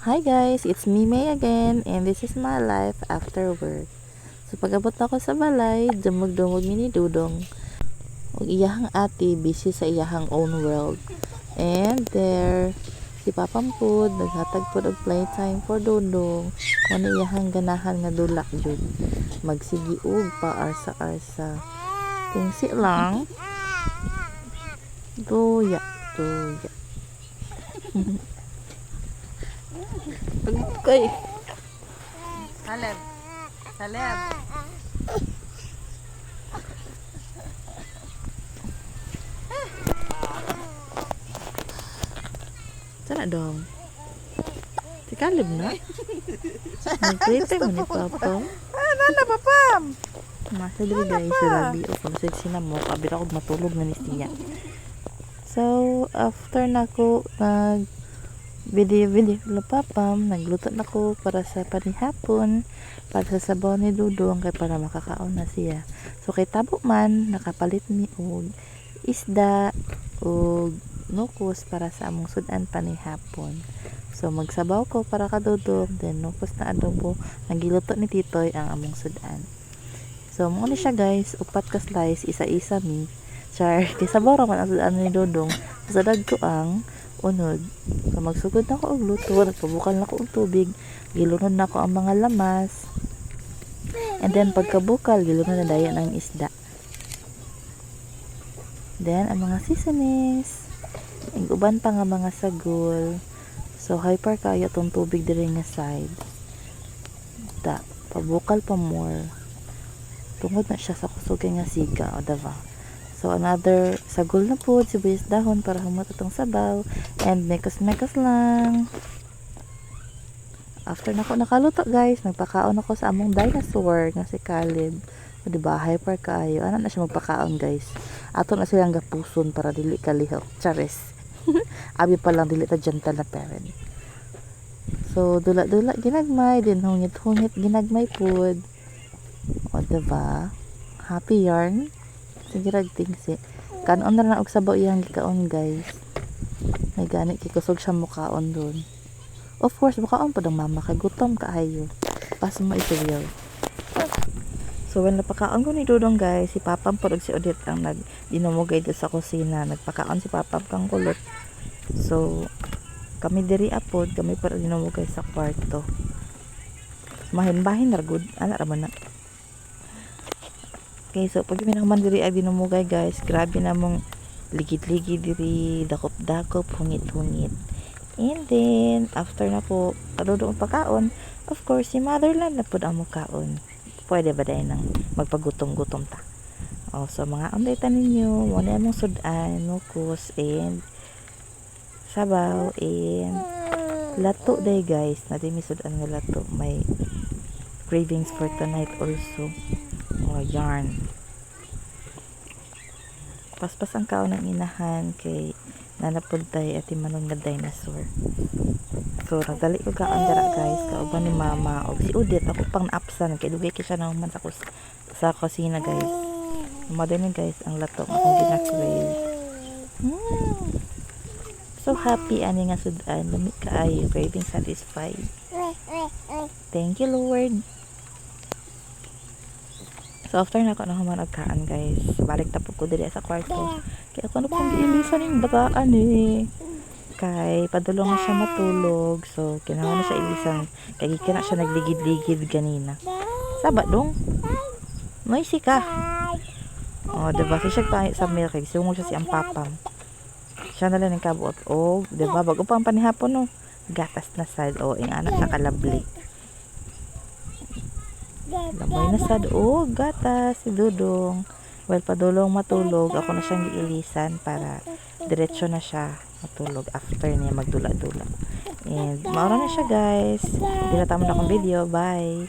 Hi guys, it's me May again and this is my life after work. So pag-abot ako sa balay, dumog-dumog ni Dudong. Og iyahang ate busy sa iyahang own world. And there si Papang Pud naghatag pud og playtime for Dudong. Kuno iyahang ganahan nga dula jud. Magsigiog pa arsa-arsa. Tingsi lang. Tuya. Okay. Haleb. Sana dong. Si Caleb na. Nag-playtime mo ni Papa. Nana, papam! Nasa dili guys, si Rabi. O kung sina mo, kabira ko matulog na ni siya. So, after na ko video lapapam, nagluto na ko para sa panihapon, para sa sabaw ni Dudong, kay para makakaon na siya. So, kay tabo man, nakapalit mi og isda og nukos para sa among sudan panihapon. So, magsabaw ko para kadudong, then nukos na adobo, nagiluto ni Titoy ang among sudan. So, mo ni siya guys, upat ka slice, isa-isa mi. Char, kay sabaw ra man ang sudan ni Dudong, sa ko ang unod. So, magsugod na ko og luto, nagpabukal na ko og tubig, gilunod na ko ang mga lamas, and then pagkabukal, gilunod na daya ng isda. Then, ang mga seasonings, ang uban pa nga mga sagol. So, hyper kayo itong tubig diri nga side. Pabukal pa more. Tungod na siya sa kusugay nga siga, o diba? So, another sagol na po, sibuyas dahon para humot itong sabaw. And mekos-mekos lang. After na ko nakaluto guys, nagpakaon ako sa among dinosaur nga si Caleb. O diba, hyper kaayo. Ano na siya magpakaon guys? Ato na silang gapuson para dili kalihok. Charis. Abi pa lang dili ta gentle na parent. So, dula-dula ginagmay, din hungit-hungit ginagmay pud. O diba? Happy yarn. Sige ragting si. Kanon na lang og sabaw iyang gikaon guys. May gani kikusog siya mukaon doon. Of course, mukaon po ng mama kay gutom kaayo. Pas mo ito. So, when napakaon ko ni Dudong guys, si Papam po si Odette ang dinumugay doon sa kusina. Nagpakaon si Papam kang kulot. So, kami diri apod, kami po dinumugay sa kwarto. Mahin-bahin na good. Ana raman na. Okay, so pag minaman diri ay dinumugay guys, grabe namong ligid-ligid diri, dakop-dakop, hungit-hungit. And then, after na po, kadudong pagkaon, of course, si motherland na po ang mukaon. Pwede ba dahil nang magpagutom-gutom ta? O, so mga update ninyo, muna mong sudan, nukos, and sabaw, and lato day guys. Natin may sudan nga lato. May cravings for tonight also. O, yarn. Paspas ang kaon ng inahan kay nanapuntay at imanong nga dinosaur. So, nagdali ko kaon dara guys, kauban ni mama o si Udit, ako pang naapsan kay dugay siya naman sa kusina guys. Madali guys ang lato akong gina-crave. So happy ani nga sudan, lamig kaayo, craving satisfied. Thank you Lord. So after na ako naman nagkaan guys, balik tapos ko dili sa kwarto. Kaya ako na pang giilisan yung bataan eh. Kay padulong na siya matulog, so kinahanglan na siya ilisan kay gikina siya nagligid-ligid ganina. Saba dong. Noisy ka. Oh, diba siya pa sa milk kay sungod siya si ang papam. Siya na lang ang kabuot. Oh, diba bago pa ang panihapon no. Gatas na sad o ing anak sa kalabli. Lamoy na sad o gatas si Dudong. Well, padulong matulog, ako na siyang giilisan para diretso na siya matulog after niya magdula-dula. And maura na siya guys. Dinatamo na akong video. Bye.